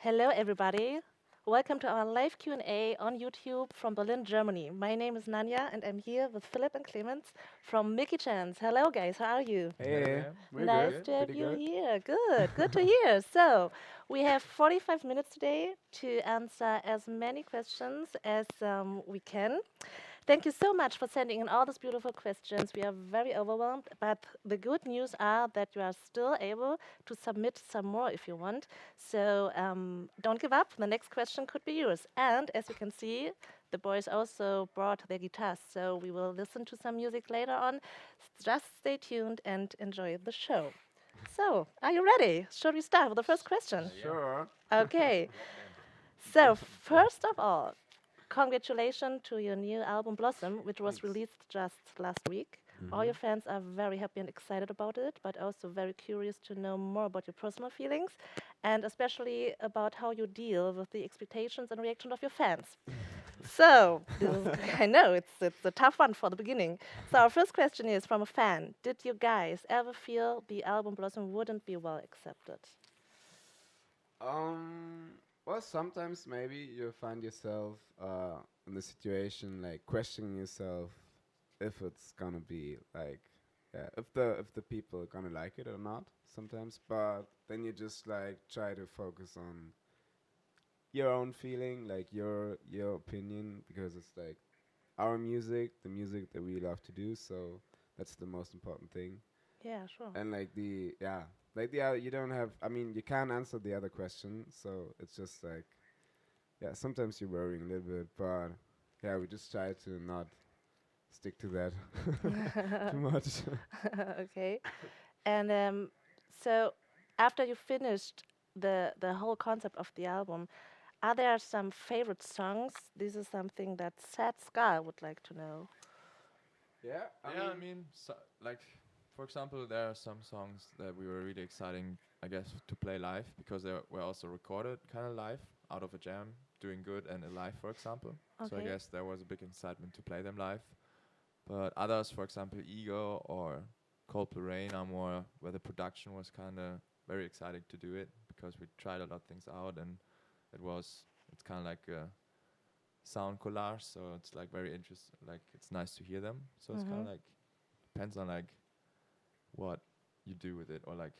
Hello, everybody. Welcome to our live Q&A on YouTube from Berlin, Germany. My name is Nanya, and I'm here with Philip and Clemens from Milky Chance. Hello, guys. How are you? Hello Hey, there. we're Pretty Nice good. good. to have Pretty you good. here. Good, good to hear. So, we have 45 minutes today to answer as many questions as we can. Thank you so much for sending in all these beautiful questions. We are very overwhelmed, but the good news are that you are still able to submit some more if you want. So don't give up. The next question could be yours. And as you can see, the boys also brought their guitars, so we will listen to some music later on. Just stay tuned and enjoy the show. So, are you ready? Shall we start with the first question? Yeah. Sure. Okay. So, first of all, congratulations to your new album Blossom, which was Thanks. released just last week. All Mm-hmm. your fans are very happy and excited about it, but also very curious to know more about your personal feelings and especially about how you deal with the expectations and reaction of your fans. So, this is, I know it's a tough one for the beginning. So, our first question is from a fan. Did you guys ever feel the album Blossom wouldn't be well accepted? um, well, sometimes maybe you find yourself in the situation like questioning yourself if it's gonna be like, yeah, if the people are gonna like it or not. Sometimes, but then you just like try to focus on your own feeling, like your opinion, because it's like our music, the music that we love to do. So that's the most important thing. Yeah, sure. And like the yeah, like the you don't have. I mean, you can't answer the other question, so it's just like yeah. Sometimes you're worrying a little bit, but yeah, we just try to not stick to that too much. Okay. And so, after you finished the whole concept of the album, are there some favorite songs? This is something that Sad Scar would like to know. Yeah, I Yeah, I mean, mean, like, for example, there are some songs that we were really exciting, I guess, to play live because they were also recorded kind of live out of a jam, doing good and alive, for example. So I Okay. guess there was a big excitement to play them live. But others, for example, Ego or Cold Blue Rain, are more where the production was kind of very exciting to do it because we tried a lot of things out and it's kind of like a sound collage, so it's like very interesting. Like it's nice to hear them. So it's kind Mm-hmm. of like depends on like what you do with it or like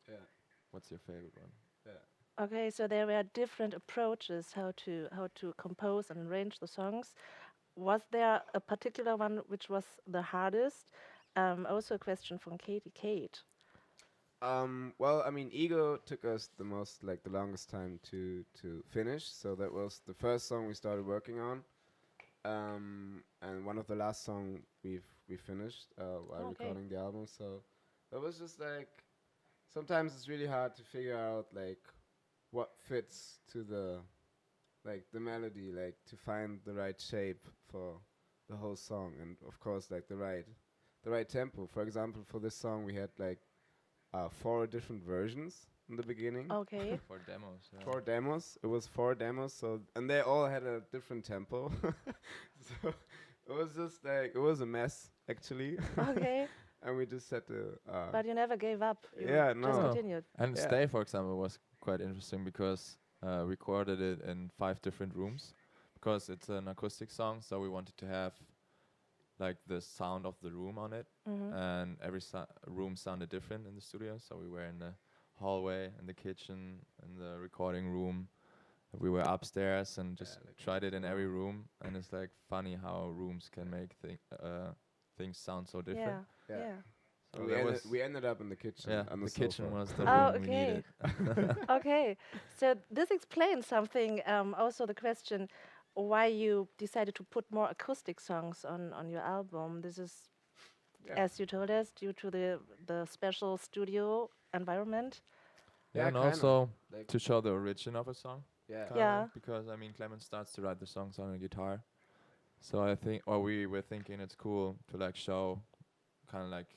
yeah, what's your favorite one. yeah. Okay, so there were different approaches how to compose and arrange the songs. Was there a particular one which was the hardest? Also, a question from Katie Kate. Well, I mean, Ego took us the most, like, the longest time to finish. So that was the first song we started working on, and one of the last song we finished while Okay. recording the album. So it was just like sometimes it's really hard to figure out like what fits to the like the melody, like to find the right shape for the whole song, and of course like the right tempo. For example, for this song we had like four different versions in the beginning. Okay. For demos, yeah. Four demos. It was four demos, so and they all had a different tempo. So it was just like it was a mess actually, Okay. and we just had to. But you never gave up. You Yeah, just no, No, continued. and yeah, Stay, for example, was quite interesting because recorded it in 5 different rooms because it's an acoustic song, so we wanted to have like the sound of the room on it, Mm-hmm. and every room sounded different in the studio. So we were in the hallway, in the kitchen, in the recording room. We were upstairs and yeah, just like on tried the it in every floor. room. And it's like funny how rooms can make things sound so different. Yeah. Yeah, Yeah. So and we there ended was we ended up in the kitchen yeah, on the the kitchen sofa. was the Oh, room we okay. needed. Okay. So this explains something. Also, the question why you decided to put more acoustic songs on your album. This is, Yeah, as you told us, due to the special studio environment. Yeah, yeah, and kind of also like to show the origin of a song, yeah, kind of like Yeah. because I mean Clement starts to write the songs on a guitar, so I think or we were thinking it's cool to like show kind of like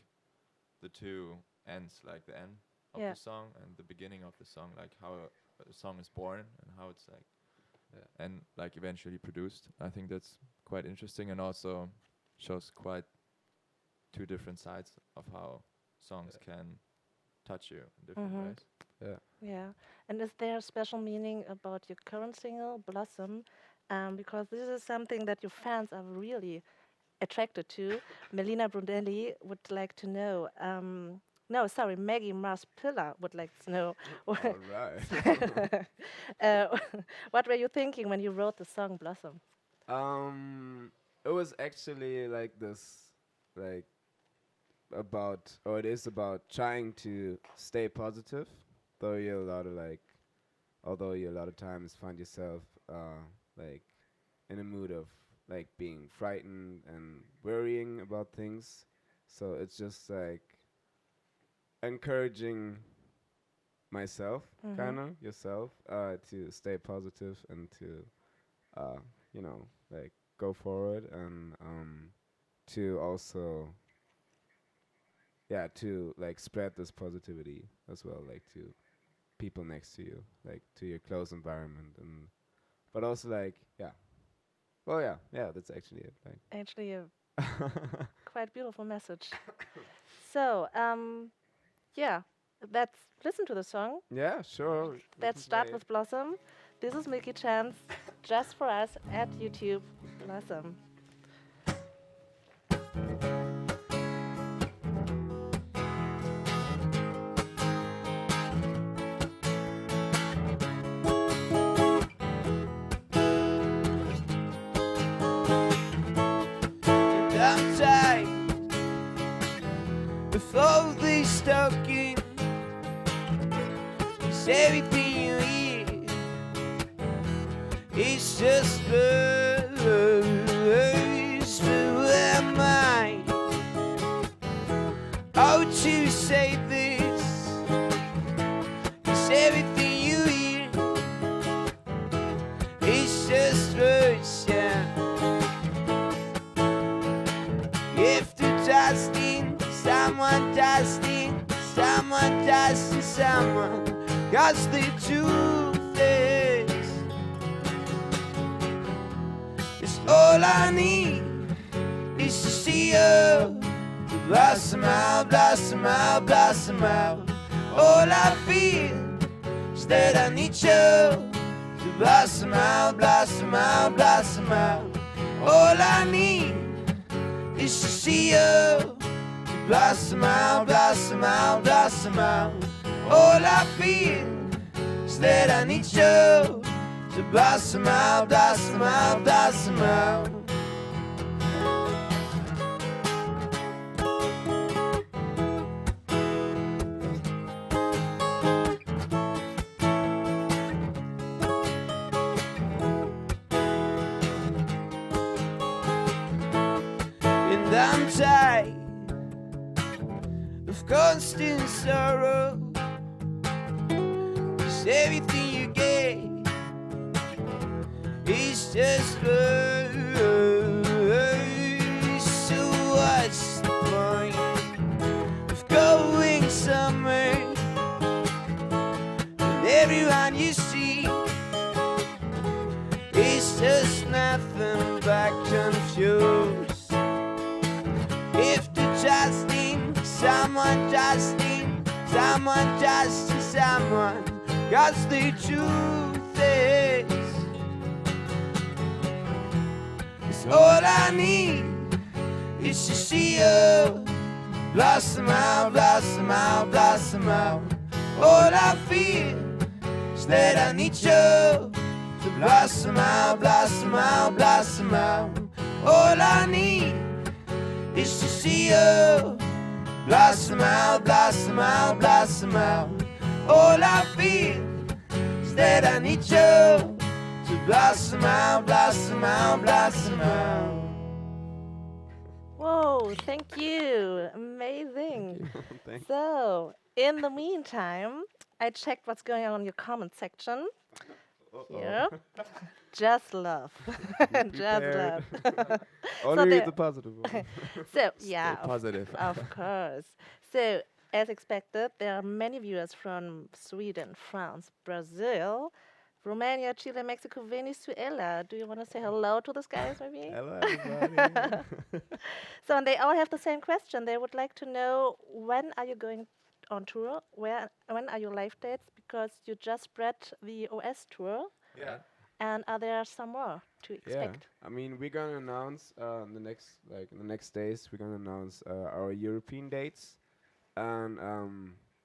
the two ends, like the end of Yeah. the song and the beginning of the song, like how a song is born and how it's like yeah, and like eventually produced. I think that's quite interesting and also shows quite two different sides of how songs yeah. can touch you in different Mhm. ways. Yeah. Yeah. And is there a special meaning about your current single, Blossom? Because this is something that your fans are really attracted to. Melina Brunelli would like to know. No, sorry, Maggie Mars Pillar would like to know. All right. uh, what were you thinking when you wrote the song Blossom? It was actually like this, like or it is about trying to stay positive, though you a lot of like, although you a lot of times find yourself like in a mood of like being frightened and worrying about things. So it's just like encouraging myself, Mhm. kind of yourself, to stay positive and to, uh, like go forward and to also, yeah, to like spread this positivity as well, like to people next to you, like to your close environment, and but also like, yeah, well, yeah, that's actually it. Actually, a Like, quite beautiful message. So, yeah, let's listen to the song. yeah, sure, we Let's can play start it. with Blossom. This is Milky Chance, just for us at YouTube. Blossom. And I'm tired of all this talking, 'cause everything you hear is just words. But where am I? How to say this? 'Cause everything you hear is just words, yeah. If the testing, someone testing someone, 'cause the truth is all I need is to see you blossom out, blossom out, blossom out. All I feel is that I need you to blossom out, blossom out, blossom out. All I need is to see you to blossom out, blossom out, blossom out. All I feel is that I need you to blossom out, blossom out, blossom out. And I'm tired of constant sorrow, 'cause everything you get is just words. So what's the point of going somewhere and everyone you see is just nothing but confused? If the trusting, someone trusting, someone trusting someone, 'cause the truth is all I need is to see you blossom out, blossom out, blossom out. All I feel is that I need you to blossom out, blossom out, blossom out. All I need is to see you blossom out, blossom out, blossom out. All I feel is that I need you to blossom out, blossom out, blossom out. Whoa, thank you. Amazing. Thank So, in the meantime, I checked what's going on in your comment section. Here. Just love. Just prepared. love. Only there- read the positive one. So, yeah, Stay positive. of course. So, as expected, there are many viewers from Sweden, France, Brazil, Romania, Chile, Mexico, Venezuela. Do you want to say hello to these guys, maybe? Hello, everybody. So, and they all have the same question. They would like to know, when are you going on tour? When are your live dates? Because you just spread the OS tour, Yeah. and are there some more to Yeah, expect? I mean, we're gonna announce in the next days. We're gonna announce our European dates, and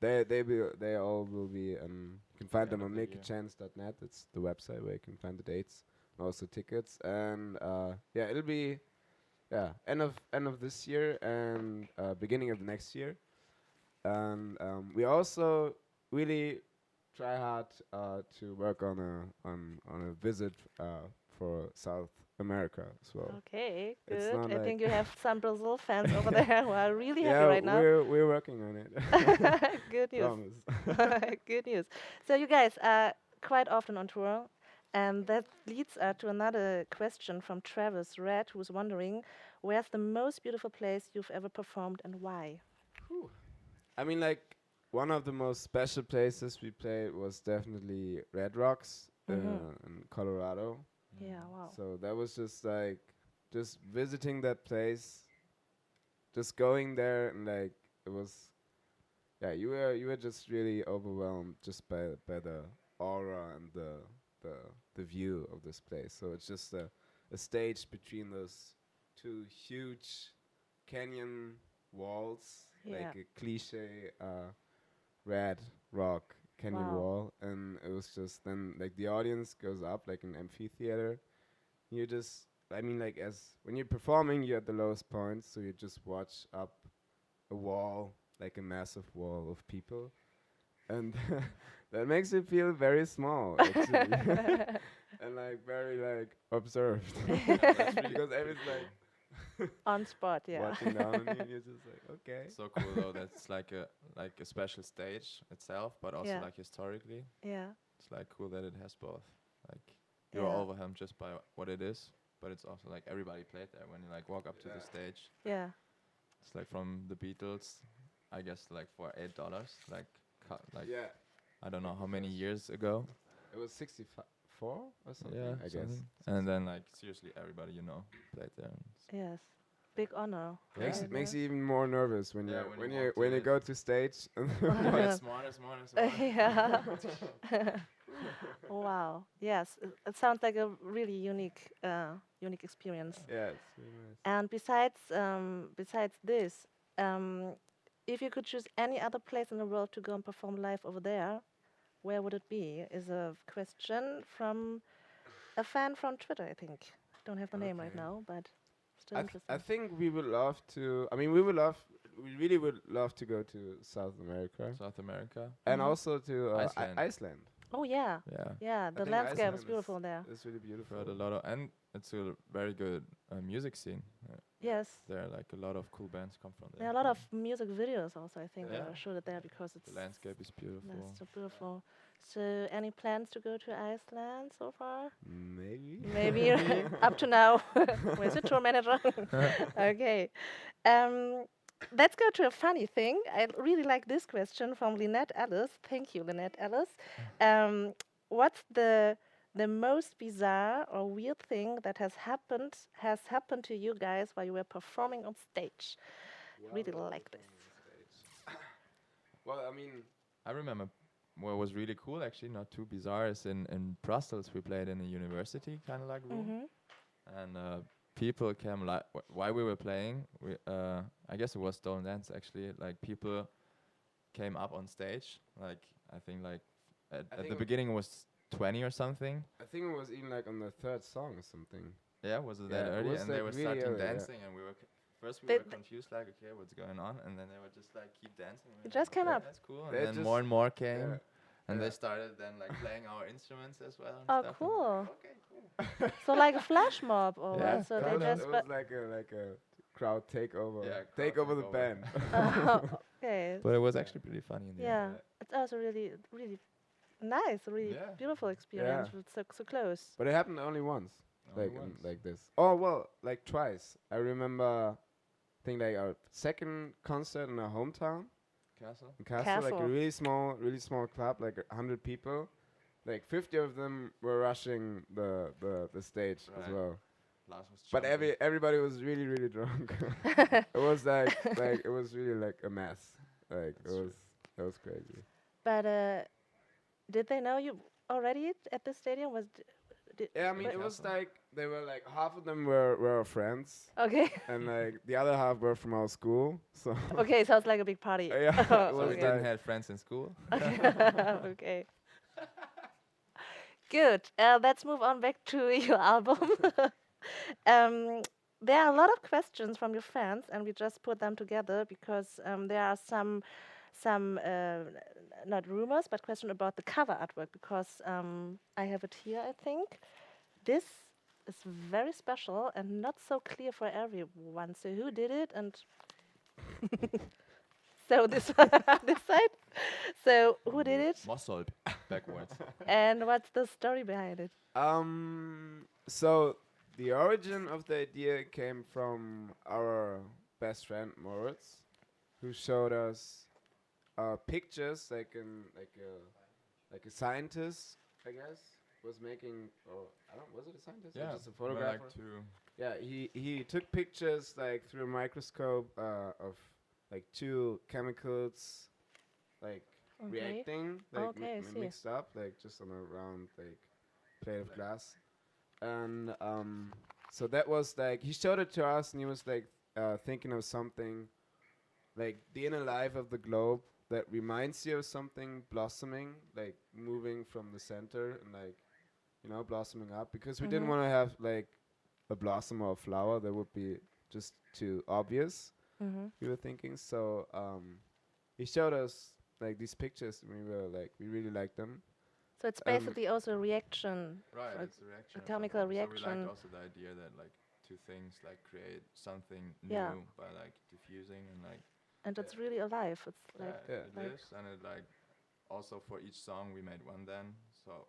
they all will be. You can find the them end on of the year. milkychance.net. It's the website where you can find the dates and also tickets. And yeah, it'll be end of this year and beginning of the next year. And we also really try hard to work on a visit for South America as well. Okay, It's good. not I like think you have some Brazil fans over there who are really happy yeah, right now. we're working on it. Good news. Promise. Good news. So you guys are quite often on tour, and that leads to another question from Travis Red, who's wondering, where's the most beautiful place you've ever performed and why? Whew. I mean, like one of the most special places we played was definitely Red Rocks in Colorado. Yeah, wow. So that was just like just visiting that place, just going there and like it was yeah, you were just really overwhelmed just by the aura and the the view of this place. So it's just a stage between those two huge canyon walls, Yeah. like a cliche red rock canyon Wow. wall, and it was just then like the audience goes up like an amphitheater. You just I mean like as when you're performing, you're at the lowest point, so you just watch up a wall, like a massive wall of people, and that makes you feel very small actually, and like very like observed because everyone's like On spot, yeah. watching down on you, and you're just like okay. So cool though. That's like a special stage itself, but also Yeah. like historically, Yeah. it's like cool that it has both. Like you're Yeah. overwhelmed just by what it is, but it's also like everybody played there. When you like walk up to the stage, Yeah. it's like from the Beatles, I guess like for $8, like Yeah, I don't know how many years ago. it was 64 or something, Yeah, I guess. something. And then like seriously, everybody you know played there. And Yes. Big honor. Makes right, makes yeah. you even more nervous when Yeah, you when when you you walk to when you it. go to stage. you get smarter, smarter, smarter. Yeah. Wow. Yes, it sounds like a really unique experience. Yeah, it's really nice. And besides this, um, if you could choose any other place in the world to go and perform live over there, where would it be? Is a question from a fan from Twitter, I think. Don't have the name right Okay. now, but still I interesting. think we would love to. I mean, we really would love to go to South America South America. and Mhm. also to Iceland. Iceland. Oh yeah, Yeah. yeah. The think landscape Iceland is beautiful there. It's really beautiful. Heard a lot of, and it's a very good music scene. Yes. There, like a lot of cool bands come from There there. are a lot of music videos also, I think, that Yeah. are shot there because it's The landscape is beautiful. that's so beautiful. So, any plans to go to Iceland so far? Maybe. Maybe up to now. Where's the tour manager? Okay. Let's go to a funny thing. I really like this question from Lynette Ellis. Thank you, Lynette Ellis. What's the most bizarre or weird thing that has happened to you guys while you were performing on stage? Really like this. Well, I mean, I remember what was really cool, actually, not too bizarre, is in Brussels we played in a university kind of like room, Mm-hmm. and people came like while we were playing. I guess it was Stolen Dance actually. Like people came up on stage. Like I think like at think the it- beginning it was 20 or something. I think it was even like on the third song or something. Yeah, was it Yeah, that it early? was And they like were really starting early, yeah. dancing, and we were first we They- were confused, like okay, what's going on? And then they were just like keep dancing. We It were just like, came okay, up. That's cool. And They then just- more and more came, Yeah. and Yeah. they started then like playing our instruments as well. And Oh, stuff, and cool. okay, cool. So like a flash mob or Yeah, what? So they kind of. just It was like a crowd takeover. Yeah, take crowd over the takeover. band. okay. But it was actually pretty funny in the end. Yeah. It's also really nice, really Yeah. beautiful experience. Yeah. It's so close. But it happened only once. Only Like once. like this. Oh well, like twice. I remember. I think like our second concert in our hometown Castle. in Castle, like Castle. a really small club, like 100 people. Like 50 of them were rushing the stage as Right. well. Lars was But jumping. everybody was really drunk. It was like it was really like a mess. Like That's it true. was That was crazy. But did they know you already at the stadium? Yeah, I mean, but- it was like they were like half of them were our friends, okay. and like the other half were from our school. So Okay, sounds like a big party. yeah, it So was we okay. didn't like have friends in school. Okay. Good. Let's move on back to your album. um, there are a lot of questions from your fans, and we just put them together because there are some not rumors, but question about the cover artwork. Because I have it here, I think. This is very special and not so clear for everyone. So who did it? And so this this side. So who did it? Mossolb backwards. And what's the story behind it? So the origin of the idea came from our best friend Moritz, who showed us pictures like a scientist, I guess, was making. Or I don't. Was it a scientist? Or Yeah, just a we photographer. like to Yeah, he took pictures like through a microscope of like two chemicals like Okay. reacting, like Okay, I see. mixed up, like just on a round like plate of glass. And so that was like he showed it to us, and he was like thinking of something like the inner life of the globe that reminds you of something blossoming, like moving from the center and like blossoming up, because we didn't Mhm. want to have like a blossom or a flower that would be just too obvious. Mhm. We were thinking. So he showed us like these pictures, and we really liked them. So it's basically also a reaction. right. for It's a reaction. a of chemical something. So we reaction. liked also the idea that like two things like create something Yeah. new by like diffusing and like And it's really alive. It's like yeah, Yeah. it like- is, and it like also for each song we made one then. So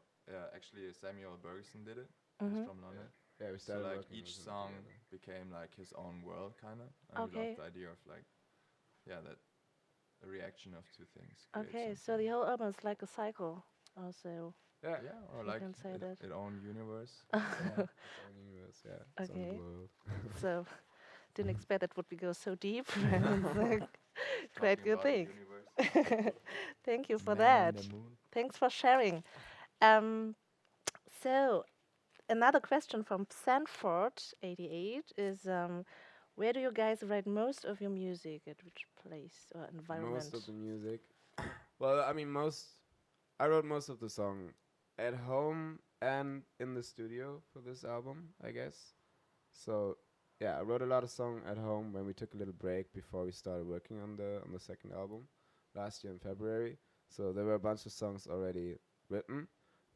actually Samuel Bergeson did it. He's Mhm. from London. Yeah, we So started like working each with him song together. became like his own world kind of, and we Okay. loved the idea of like that a reaction of two things. creates Okay, so something. the whole album is like a cycle. Also. Yeah, Yeah, or You like can say that. its own universe. its own universe, yeah, its Okay. own world. So didn't expect that would go so deep. It's like great Talking good about the thing. universe. Thank you for Man that. in the moon. Thanks for sharing. So another question from Sanford88 is where do you guys write most of your music? At which place or environment? Most of the music. Well, I mean, I wrote most of the song at home and in the studio for this album, I guess. So, yeah, I wrote a lot of song at home when we took a little break before we started working on the second album last year in February. So there were a bunch of songs already written.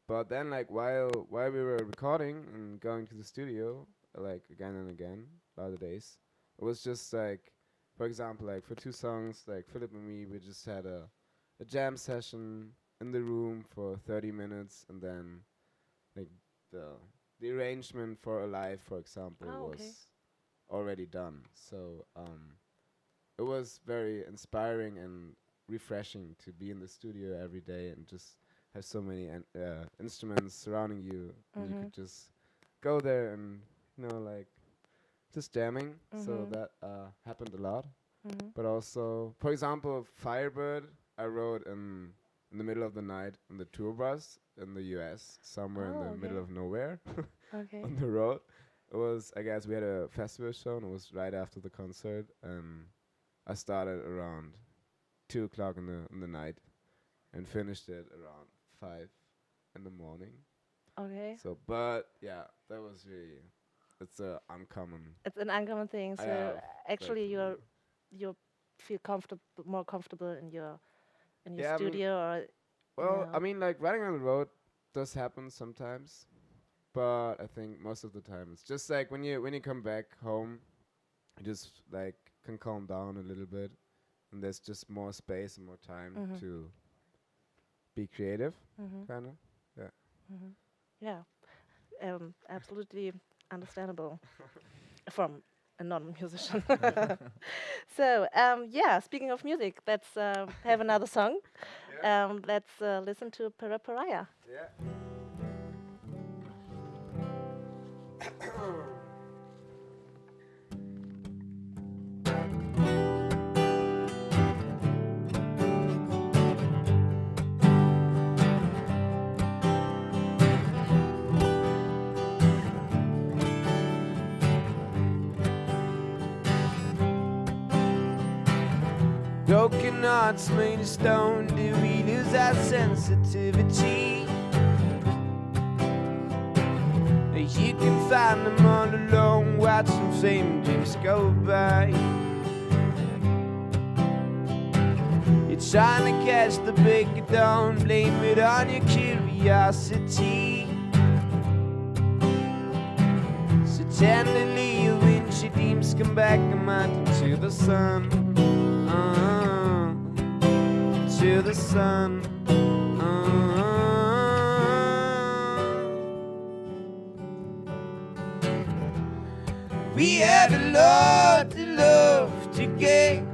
But then, like while we were recording and going to the studio, like again and again, other days, it was just like, for example, like for two songs, like Philip and me, we just had a jam session in the room for 30 minutes, and then like the arrangement for Alive, for example, Oh, was okay. already done. So it was very inspiring and refreshing to be in the studio every day and just have so many instruments surrounding you, and you Mhm. could just go there and like just jamming. So Mhm. that happened a lot. Mhm. But also, for example, Firebird, I wrote in the middle of the night on the tour bus in the US, somewhere in Oh, the middle okay. of nowhere Okay. on the road. It was, I guess, we had a festival show, and it was right after the concert, and I started around 2 o'clock in the night, and finished it around 5 in the morning. Okay. So, but yeah, that was really, it's a uncommon. It's an uncommon thing. So have, actually, for me. you feel more comfortable in your Yeah, I mean, studio or Well, I yeah. mean, like riding on the road does happen sometimes, but I think most of the time it's just like when you come back home, you just like can calm down a little bit, and there's just more space and more time Mhm. to be creative, Mhm. kind of. Yeah. Mhm. Yeah. Absolutely understandable from a non-musician. So yeah, speaking of music, let's have another song. Let's listen to Pariah. Yeah. broken hearts made of stone. Do we lose our sensitivity? You can find them all alone, watching flame dreams go by. You're trying to catch the break of dawn, blame it on your curiosity. So tenderly your windshield dreams come back and mount into the sun, to the sun. We had a lot of love to give,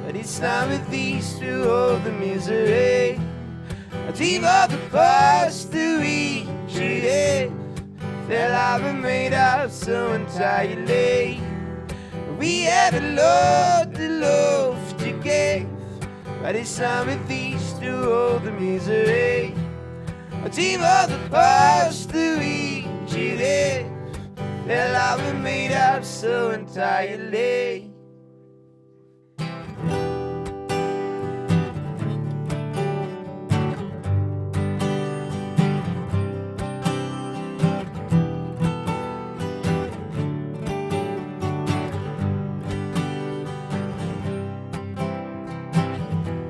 but it's not with these to hold the misery. I dream of the past that we should have, that I've been made up so entirely. We had a lot of love to give, but it's not with these to hold the misery. I dream of the past that we should have, that I've been made up so entirely.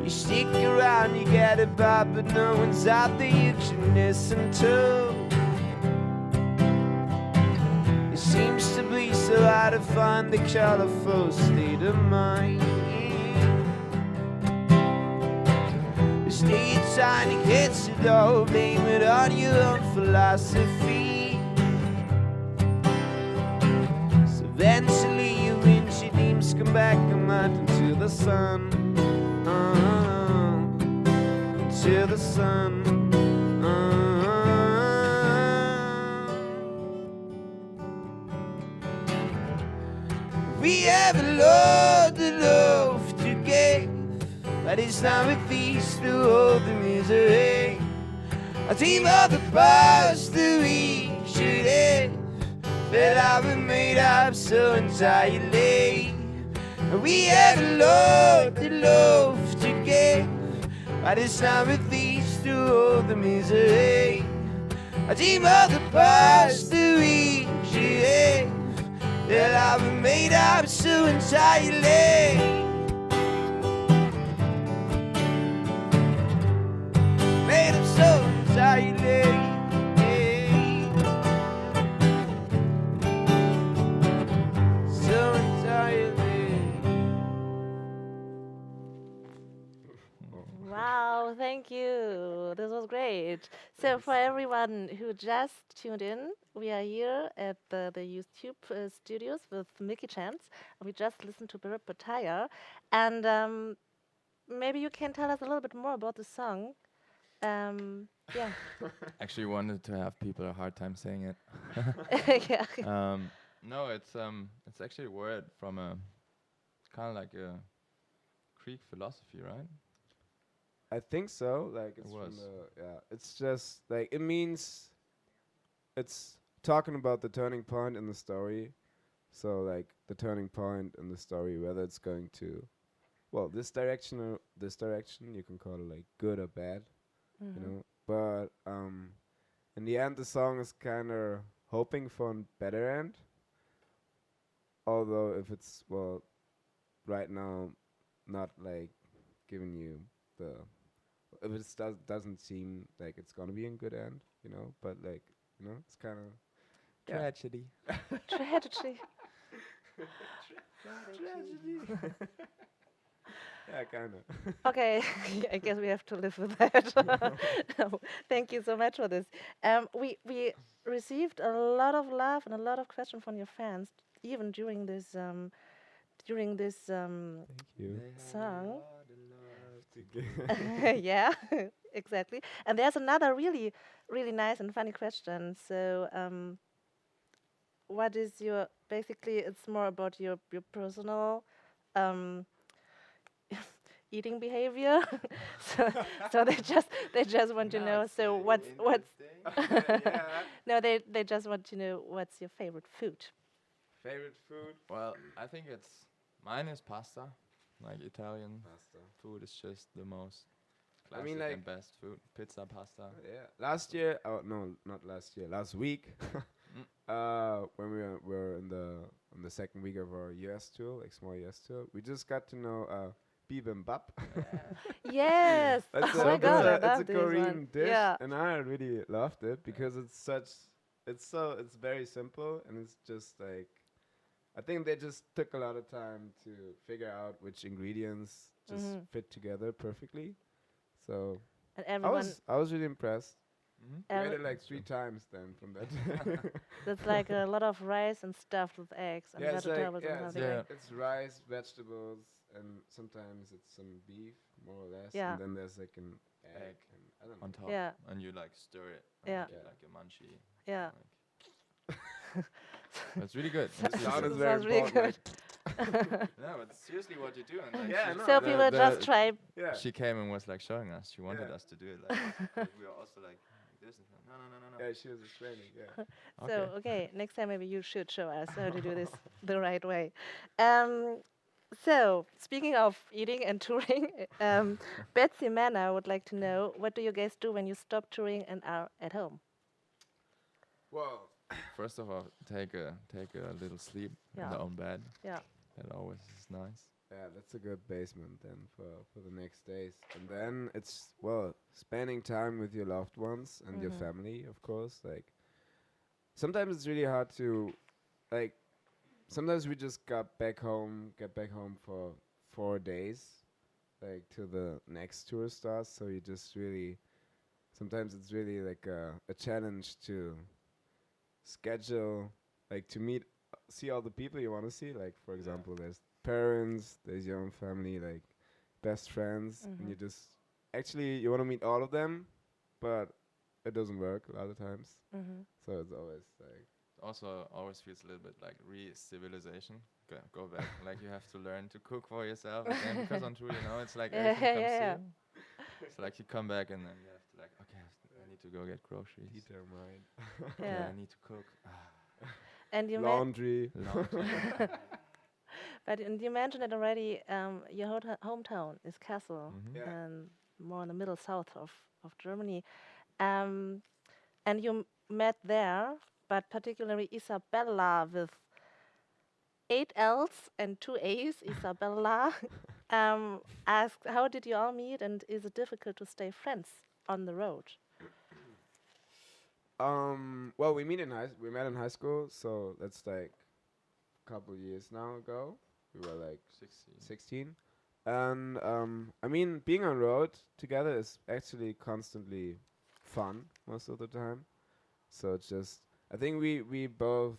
You stick around, you get it by, but no one's out there you can listen to. Seems to be so hard to find the colorful state of mind. The state trying to get you though, blame it on your own philosophy. So eventually your windshield dreams come back and out into the sun, to the sun. We have a lot of love to give, but it's not with these to hold the misery. I dream of the past that we should have, that I've been made up so entirely. We have a lot of love to give, but it's not with these to hold the misery. I dream of the past that we should have, that I've been made up so entirely. Made up so entirely. So entirely. Wow, thank you. This was great. So, for everyone who just tuned in, we are here at the YouTube studios with Milky Chance. We just listened to Bird Pataya. And maybe you can tell us a little bit more about the song. Yeah. Actually wanted to have people a hard time saying it. Yeah. No, it's actually a word from a kind of like a Greek philosophy, right? I think so. Like it's was. from the, yeah. It's just like it means it's talking about the turning point in the story. So like the turning point in the story, whether it's going to, well, this direction or this direction, you can call it like good or bad, you know. But in the end, the song is kind of hoping for a better end. Although if it's, well, right now, not like giving you the, if it doesn't seem like it's gonna be a good end, you know. But like, you know, it's kind of Tragedy. Tragedy. tragedy. Yeah, kind of. Okay, I guess we have to live with that. No, thank you so much for this. We received a lot of love and a lot of questions from your fans, even during this Thank you. song. Yeah, exactly. And there's another really, really nice and funny question. So, what is your basically? It's more about your personal um, eating behavior. so, so they just want to know. So what's Yeah. no, they just want to know what's your favorite food. Favorite food? Well, I think mine is pasta. Like Italian Pasta. food is just the most I classic mean, like, and best food. Pizza, pasta. yeah. Last year, oh no, not last year. Last week, Mm. when were in the on the second week of our US tour, like small US tour, we just got to know bibimbap. Yes. It's Oh a my it's God, I a it's a love this one. Korean dish, Yeah. and I really loved it because it's very simple, and it's just like I think they just took a lot of time to figure out which ingredients just Mhm. fit together perfectly. So And everyone, I was really impressed. Mm-hmm. We had every, it like That's 3 true. times then from that. that's like a lot of rice and stuffed with eggs and Yeah, it's like vegetables and yeah, it's something Yeah. like like. it's rice, vegetables, and sometimes it's some beef, more or less, Yeah. and then there's like an egg, Egg and I don't on know. top, Yeah. and you like stir it and Yeah. make it Yeah. like a munchie. Yeah. Like, it's really good. So- It's The really sound good. is Sounds very really important. good. No, but seriously, what you do, and like Yeah, she, no, So the- people just try. Yeah. she came and was like showing us. She wanted Yeah. us to do it. Like we were also like this. And no, no, no, no, no. Yeah, she was explaining. Yeah. So, Okay. okay, next time maybe you should show us how to do this the right way. Um, so, speaking of eating and touring, Betsy Manna would like to know, what do you guys do when you stop touring and are at home? Well, First of all, take a little sleep in Yeah. their own bed. Yeah. That always is nice. yeah, that's a good basement then for the next days, and then it's spending time with your loved ones and your Mhm. family, of course. Like sometimes it's really hard to like. Sometimes we just get back home for 4 days, like till the next tour starts. So you just really, sometimes it's really like a challenge to schedule, like to meet, see all the people you want to see. Like for example, there's parents, there's your own family, like best friends, and Mhm. you just actually you want to meet all of them, but it doesn't work a lot of times. Mhm. So it's always like Also, always feels a little bit like re-civilization. Go back. Like you have to learn to cook for yourself again because on tour, you know, it's like Yeah, everything comes yeah, to you. It's like you come back and then you have to like, okay, I need to go get groceries. determined. Okay, Yeah. I need to cook. And you Laundry. Laundry. and you mentioned it already. Your hometown is Kassel, Mhm. Yeah. and more in the middle south of Germany. Um, and you met there, but particularly Isabella with 8 L's and 2 A's, Isabella, asked, how did you all meet, and is it difficult to stay friends on the road? Well, we met in high school, so that's like a couple years now ago. We were like 16. 16, and I mean, being on road together is actually constantly fun most of the time. So it's just, I think we both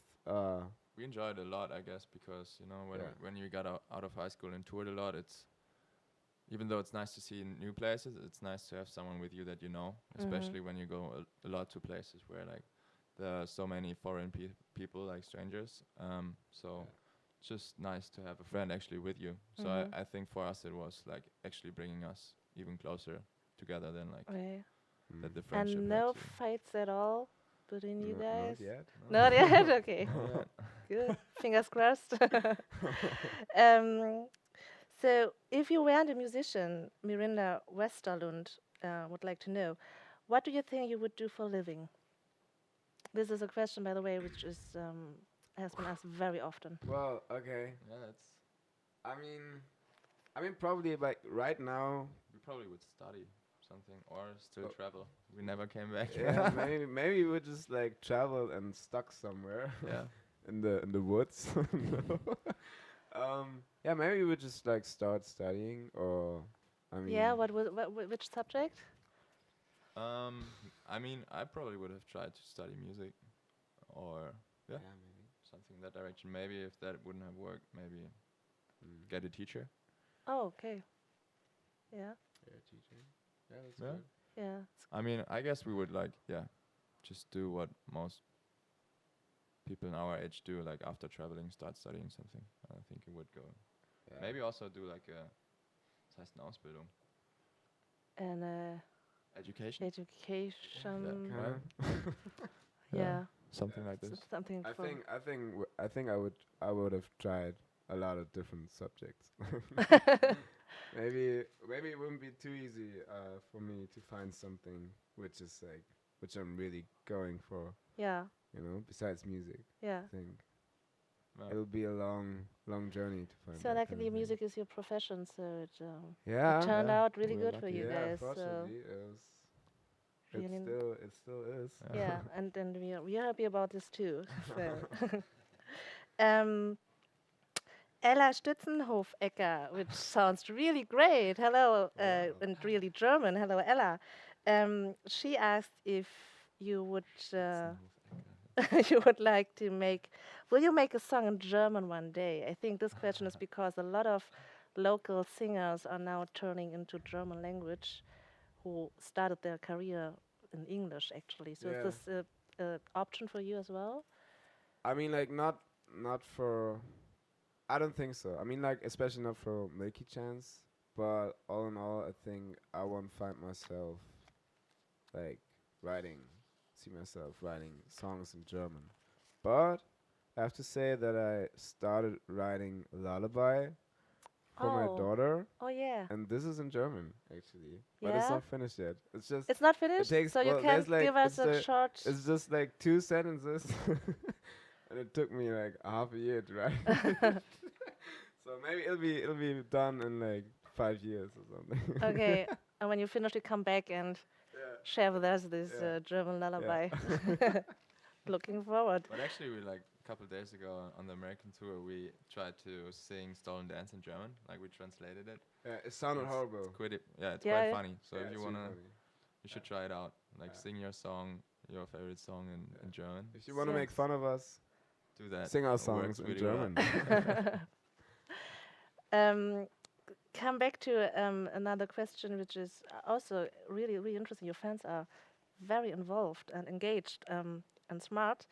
We enjoyed it a lot, I guess, because you know Yeah. when you got out of high school and toured a lot, it's even though it's nice to see new places, it's nice to have someone with you that you know, especially when you go a lot to places where like there are so many foreign people, like strangers. So Yeah. it's just nice to have a friend actually with you. So Mhm. I think for us it was like actually bringing us even closer together than like Okay. that the friendship And had no to. fights at all between you guys? Not yet. Not yet? Okay. Not yet. Good. Fingers crossed. So, if you weren't a musician, Mirinda Westerlund would like to know, what do you think you would do for a living? This is a question, by the way, which is has been asked very often. Well, okay. Yeah, that's I mean, probably like right now. we probably would study something or still Oh. travel. We never came back. Yeah, maybe we would just like travel and stuck somewhere Yeah. in the woods. No. Yeah, maybe we would just like start studying, or I mean, Yeah, which subject? I mean, I probably would have tried to study music or yeah, maybe. something in that direction. Maybe if that wouldn't have worked, maybe Mm. get a teacher. Oh, okay. Yeah, Yeah, teaching. Yeah, that's Yeah. good. yeah. I mean, I guess we would like, yeah, just do what most people in our age do, like after traveling, start studying something. I think it would go. Yeah. Maybe also do like a, was heißt eine Ausbildung? And Education? education. Kinda. Yeah, Something like s- this. something I for. think I would have tried a lot of different subjects. Maybe it wouldn't be too easy for me to find something which is like which I'm really going for. Yeah, You know, besides music, yeah. I think Well, it'll be a long journey to find So that kind luckily, of thing. music is your profession, so it Yeah, turned yeah. out really We're good for lucky. you yeah. guys. So Fortunately, really, it still is. yeah, and we are happy about this too. So, um, Ella Stützenhofecker, which sounds really great. Hello, Wow. and really German. Hello, Ella. She asked if you would you would like to make. Will you make a song in German one day? I think this question is because a lot of local singers are now turning into German language, who started their career in English actually. So is Yeah. this a option for you as well? I mean, like not for. I don't think so. I mean, like especially not for Milky Chance. But all in all, I think I won't find myself like writing, see myself writing songs in German. But I have to say that I started writing Lullaby for my Oh, daughter, oh yeah, and this is in German actually, but it's yeah. not finished yet. It's just It's not it finished, takes so you well. can There's like give us a short. it's just like 2 sentences, and it took me like half a year to write. So maybe it'll be done in like 5 years or something. Okay, and when you finish, you come back and Yeah. share with us this Yeah. German Yeah. lullaby. Looking forward. But actually, we like a couple days ago on the American tour, we tried to sing "Stolen Dance" in German. Like we translated it. Yeah, it sounded It's horrible. quite yeah, it's Yeah, quite yeah. funny. So Yeah, if you it's really wanna, funny. you should try it out. Like Yeah. sing your song, your favorite song in German. If you want to So- make fun of us, Do that. sing our It works songs in really well. German. um, come back to another question, which is also really, really interesting. Your fans are very involved and engaged and smart.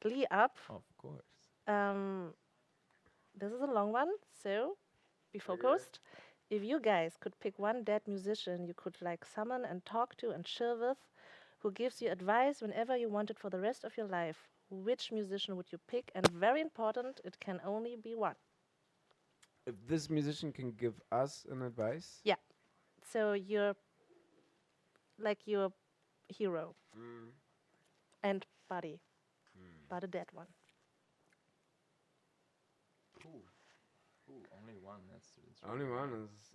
Lee up. Of course. Um, this is a long one, so be Okay. focused. If you guys could pick one dead musician you could like summon and talk to and chill with, who gives you advice whenever you want it for the rest of your life, which musician would you pick? And very important, it can only be one. If this musician can give us an advice, Yeah. So you're like your hero and buddy, but a dead one. Ooh, only one. That's only really one hard. is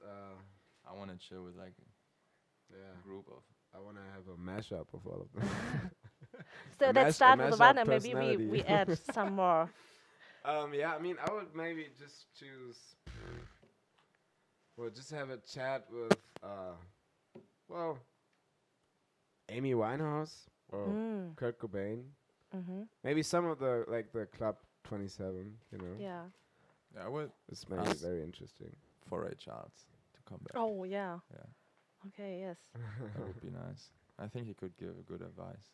I want to chill with like yeah. a group of. I want to have a mashup of all of them. So A let's start with the mashup one, and maybe we personality. add some more. Yeah, I mean, I would maybe just choose. Well, just have a chat with, well, Amy Winehouse or Mm. Kurt Cobain. Mm-hmm. Maybe some of the like the Club 27. You know, Yeah. Yeah, I would it's maybe Us. very interesting. for Ray Charles to come back. Oh yeah. Yeah, Okay. Yes. that would be nice. I think he could give good advice.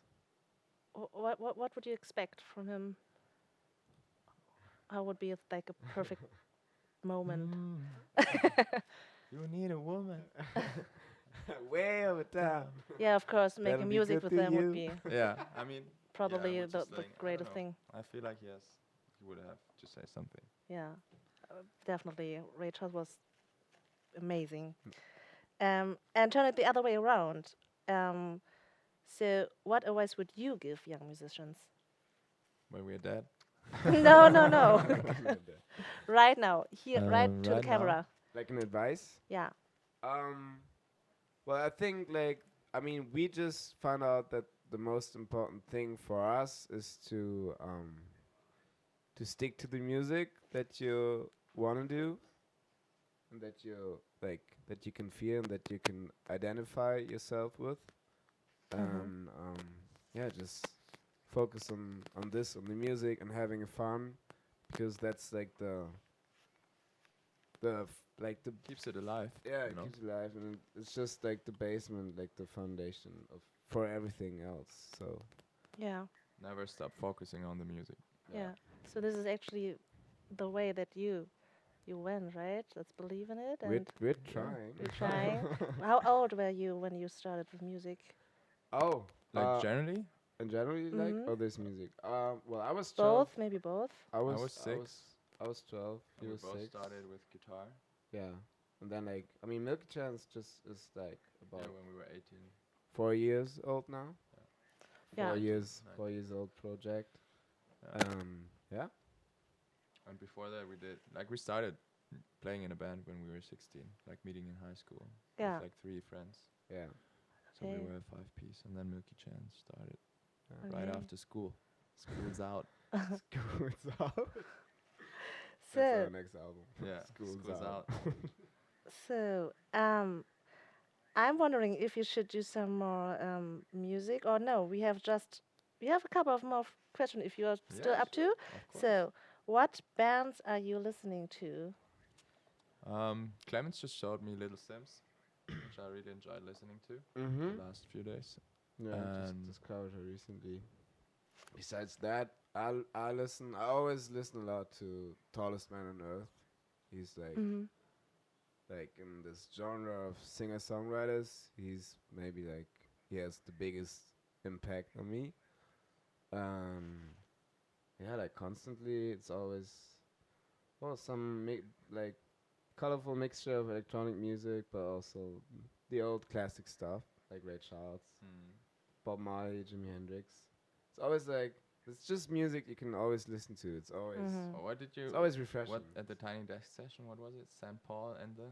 What would you expect from him? How would be like a perfect moment? You need a woman. Way over time. Yeah, of course, That'll making be music good with to them would you. be Yeah, I mean, probably would the just like, I don't greatest know. thing. I feel like he would have to say something. Yeah, definitely. Rachel was amazing. And turn it the other way around. So, what advice would you give young musicians? When we're dead. No, no, no. Right now, here, right to the right now? camera. Like an advice? Yeah. Well, I think like I mean we just found out that the most important thing for us is to stick to the music that you want to do, and that you like that you can feel and that you can identify yourself with, and yeah, just focus on this on the music and having fun, because that's like like the Keeps it alive. yeah, you it know? keeps you alive, and it's just like the basement, like the foundation of for everything else. So Yeah. Never stop focusing on the music. Yeah. So this is actually the way that you went, right? Let's believe in it. And we're trying. you're trying. How old were you when you started with music? Oh, Like generally, in general, you like Mhm. oh this music. Well, I was 12. Both, maybe both. I was was 6. I was 12. He And we was both 6. started with guitar. Yeah. And then like I mean Milky Chance just is like Yeah, about when we were 18. 4 years old now. Yeah. 4 years, 19. 4 years old project. Yeah. Yeah. And before that, we started playing in a band when we were 16, like meeting in high school Yeah. with like 3 friends. Yeah. So we Okay. were a 5 piece, and then Milky Chance started Yeah. right Okay. after school. School's out. School's out. That's So, our next album. Yeah, School's school's out. out. so, I'm wondering if you should do some more music or no. We have a couple of more questions if you are still Yeah, up to. Of course. So, what bands are you listening to? Clemens just showed me Little Sims, which I really enjoyed listening to Mm-hmm. the last few days. Yeah, I just And- discovered her recently. Besides that, I always listen a lot to Tallest Man on Earth. He's Mm-hmm. like in this genre of singer-songwriters, he's maybe like he has the biggest impact on me. Yeah, like constantly, it's always some like colorful mixture of electronic music, but also the old classic stuff like Ray Charles, Bob Marley, Jimi Hendrix. It's always like it's just music you can always listen to. It's always Mhm. What did you? it's always refreshing. What at the Tiny Desk session? What was it? St. Paul and the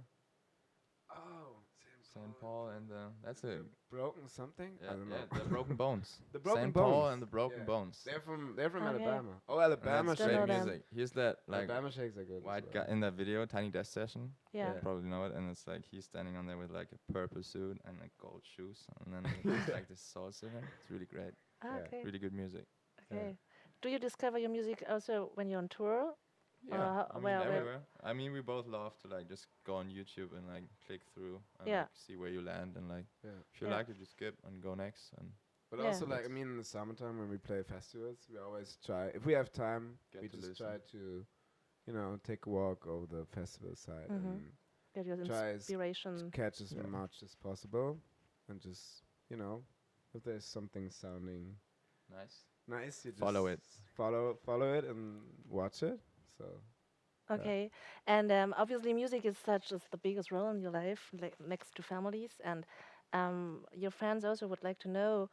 Oh, St. Paul and the. That's it. Broken something? I don't know. The Broken Bones. The Broken St. Paul Bones. and the Broken Yeah. Bones. They're from Okay. Alabama. Oh, And Alabama that's Don't great know Shakes. them. music. Here's that like Alabama Shakes are good. as white well. guy in that video, Tiny Desk session. Yeah. You probably know it, and it's like he's standing on there with like a purple suit and like gold shoes, and then he's like this soul singer. It's really great, Ah, Yeah. okay. really good music. Okay. Do you discover your music also when you're on tour? Yeah, how- I mean where- everywhere. I mean we both love to like just go on YouTube and like click through and Yeah. like see where you land, and like Yeah. if you Yeah. like it, you skip and go next. And But Yeah. also, like, I That's- mean, in the summertime when we play festivals, we always try, if we have time, Get we to just listen. try to, take a walk over the festival side Mhm. and Get your Try s- inspiration. catch as Yeah. much as possible. And just, if there's something sounding nice. nice, you just Follow it. Follow it and watch it. So, Okay, and obviously music is such as the biggest role in your life, like next to families, and your fans also would like to know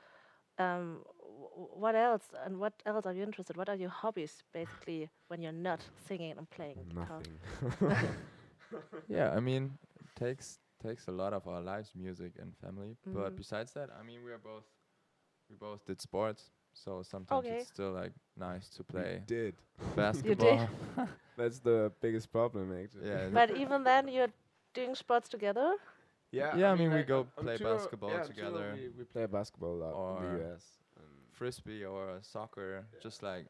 what else and what else are you interested? What are your hobbies basically when you're not singing and playing guitar? nothing. Yeah, I mean takes a lot of our lives, music and family. But Mhm. besides that, I mean we both did sports, so sometimes Okay. it's still like nice to We play did. basketball. That's the biggest problem, actually. Yeah, But even then, you're doing sports together. Yeah, Yeah, I mean, we like, go on play tour- basketball yeah, on tour together. we play basketball a lot in Or the US. And frisbee or soccer, just like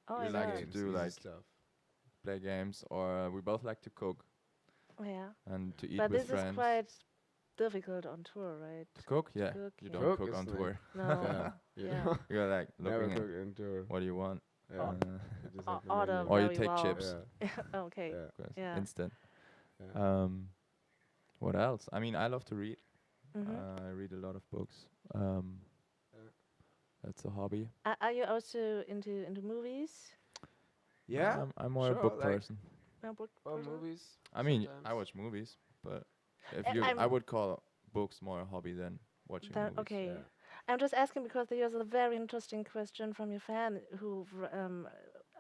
Oh, We I like know. to games, do, easy like, stuff. play games, or we both like to cook Yeah, and to eat but with this friends. is quite difficult on tour, right? To cook, yeah. cook, You yeah. don't Cook cook is on like- tour. No. Yeah. Yeah. You're like Never looking at cook in tour. what do you want, Yeah. Oh. You just have the Order menu. Or you very take well. chips. Yeah. Okay. Yeah. of course, Yeah. instant. Yeah. What else? I mean, I love to read. Mhm. I read a lot of books. Yeah. That's a hobby. Are you also into movies? Yeah. I'm more sure, a book like- person. No, book Or person? movies. I mean, I sometimes. watch movies, but if A- you, I I'm- would call books more a hobby than watching movies. Okay. Yeah. I'm just asking because there's a very interesting question from your fan who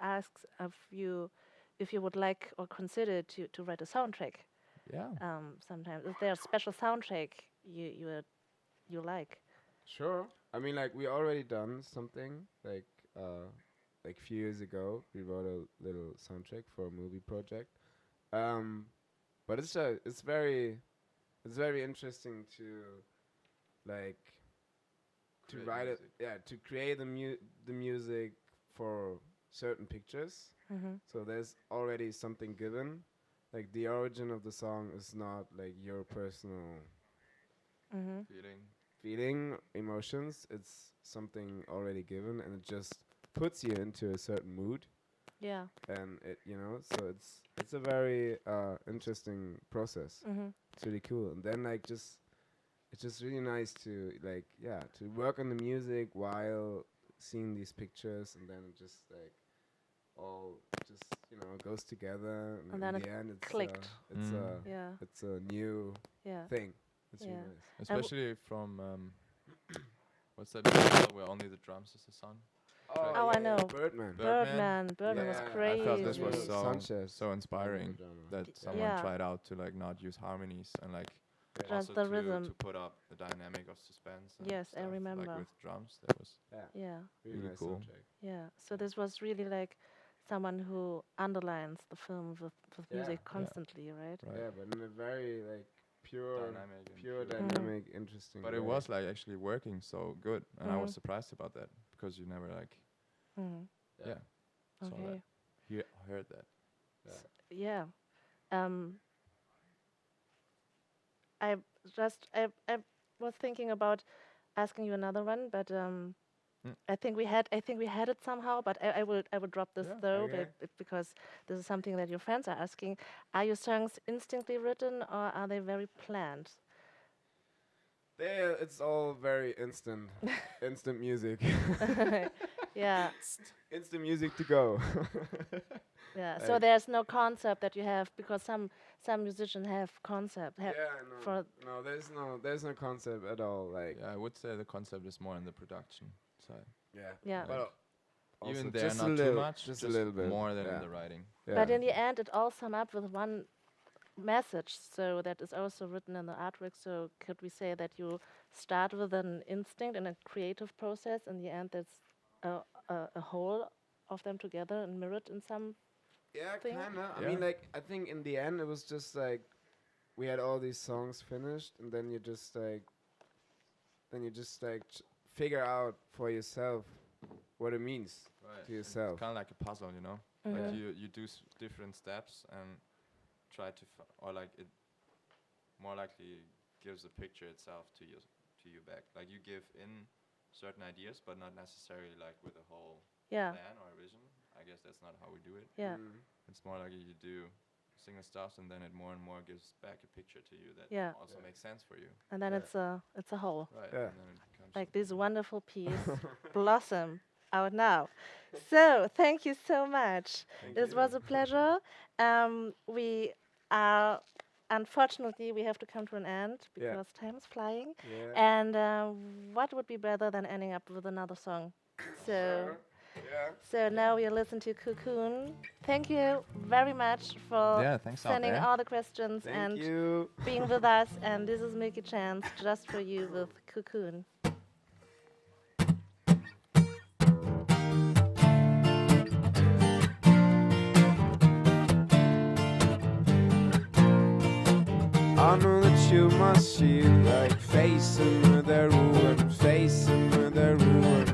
asks if you would like or consider to write a soundtrack. Yeah. Sometimes is there a special soundtrack you like? Sure. I mean, like we already done something like a few years ago. We wrote a little soundtrack for a movie project. But it's very interesting to like to Create write it. music. Yeah, to create the music for certain pictures. Mm-hmm. So there's already something given. Like the origin of the song is not like your personal Mm-hmm. feeling, emotions. It's something already given, and it just puts you into a certain mood, Yeah. and so it's a very interesting process. Mm-hmm. It's really cool, and then it's just really nice to to work on the music while seeing these pictures, and then just like all just goes together, and And in then the it end, clicked. it's Mm. a Yeah, it's a new yeah, thing. It's yeah. really nice. Especially from what's that musical where only the drums is the sound? Oh, Oh, I know. Birdman. Birdman was I crazy. felt this was Daniel Sanchez. so inspiring that someone Yeah. tried out to like not use harmonies and like Yeah. Just also the to rhythm. put up the dynamic of suspense. And Yes, I stuff, remember. Like with drums, that was Yeah, Yeah, really Really nice cool. soundtrack. yeah. So this was really like someone who underlines the film with Yeah, music yeah. constantly, right? right. Yeah, but in a very like pure, Dynamic and pure pure. dynamic, interesting. But it way. was like actually working so good, and I was Mhm. surprised about that because you never like Mm. yeah saw Okay. that, heard that. Yeah. Um, I I was thinking about asking you another one, but Mm. I think we had it somehow, but I will drop this Yeah, though, okay. because this is something that your friends are asking. Are your songs instinctively written or are they very planned? There, it's all very instant, instant music, Yeah, instant music to go. yeah. So Like- there's no concept that you have because some musicians have concept. Yeah, no, for no, there's no concept at all. Like, Yeah, I would say the concept is more in the production side. yeah, yeah. but Even also there, just a not too little- much, just a little bit, more than yeah. in the writing. yeah. But in the end, it all sum up with one message. So that is also written in the artwork. So could we say that you start with an instinct and a creative process? In the end, that's a whole of them together and mirrored in some. Yeah, thing? kinda. I Yeah. mean, like, I think in the end it was just like we had all these songs finished, and then you just like, figure out for yourself what it means Right. to yourself. Kind of like a puzzle, you know. Mhm. Like you do different steps and try to or like it more likely gives the picture itself to you back. Like you give in certain ideas, but not necessarily like with a whole Yeah, plan or a vision. I guess that's not how we do it. yeah, Mm. It's more like you do single stuff, and then it more and more gives back a picture to you that Yeah. also Yeah. makes sense for you. and then Yeah. it's a whole. Right. Yeah. And then it becomes Like this something. wonderful piece blossom out now. So thank you so much. Thank It you. was a pleasure. We are unfortunately we have to come to an end Yeah. because time is flying. Yeah. And what would be better than ending up with another song? So. Yeah. So now we listen to Cocoon. Thank you very much for Yeah, thanks out sending there. all the questions Thank and you. being with us. And this is Milky Chance just for you with Cocoon. I know that you must feel like facing the ruin, facing the ruin.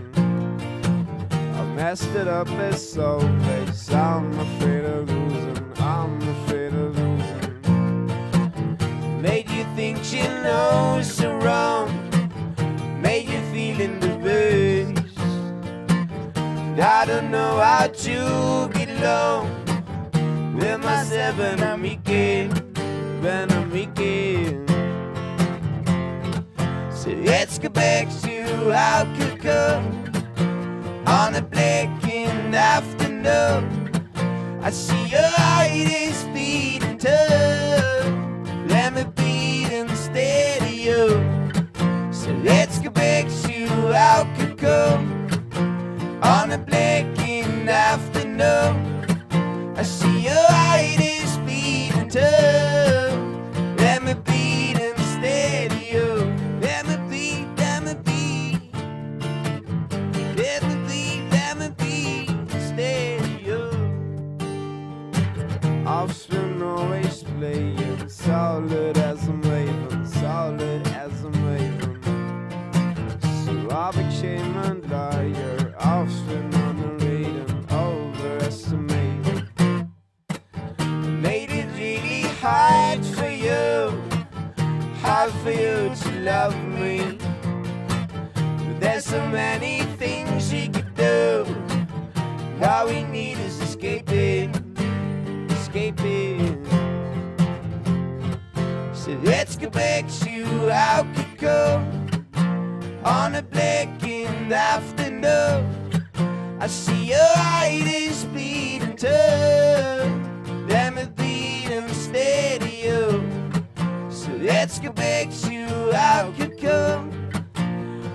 I messed it up as always. I'm afraid of losing. I'm afraid of losing. Made you think you know so wrong. Made you feel in the ways. And I don't know how to get along with myself and I'm Milky. When I'm Milky. So let's go back to how it could come. On a blackened afternoon, I see your heart is beating tough. Let me beat instead of you. So let's go back to how it could come. On a blackened afternoon, I see your heart is beating tough. Let me beat instead of you. Let me beat, let me beat. Let me be instead of you. I've been always playing solid as I'm waving, solid as I'm waving. So I became a liar. I've been underrated, overestimated. Made it really hard for you to love me. There's so many things you could do. All we need is escaping, escaping. So let's go back to how it could go. On a blackened afternoon, I see your heart is beating. Alaska begs you I could come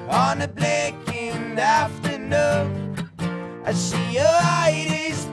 on a blackened afternoon. I see your eyes